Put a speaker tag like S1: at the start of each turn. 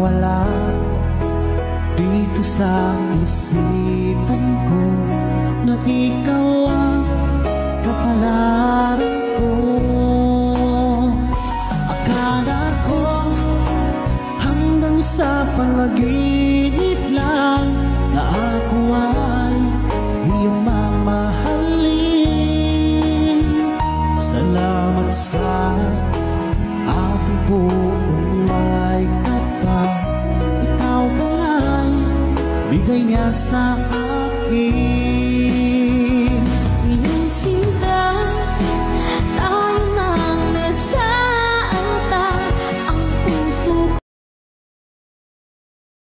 S1: nawala dito sa isipan ko, na ikaw ang kapalaran ko. Akala ko hanggang sa panaginip lang na ako ay iyong mamahalin. Salamat sa aking buong may kapal, ikaw pala'y bigay niya sa akin.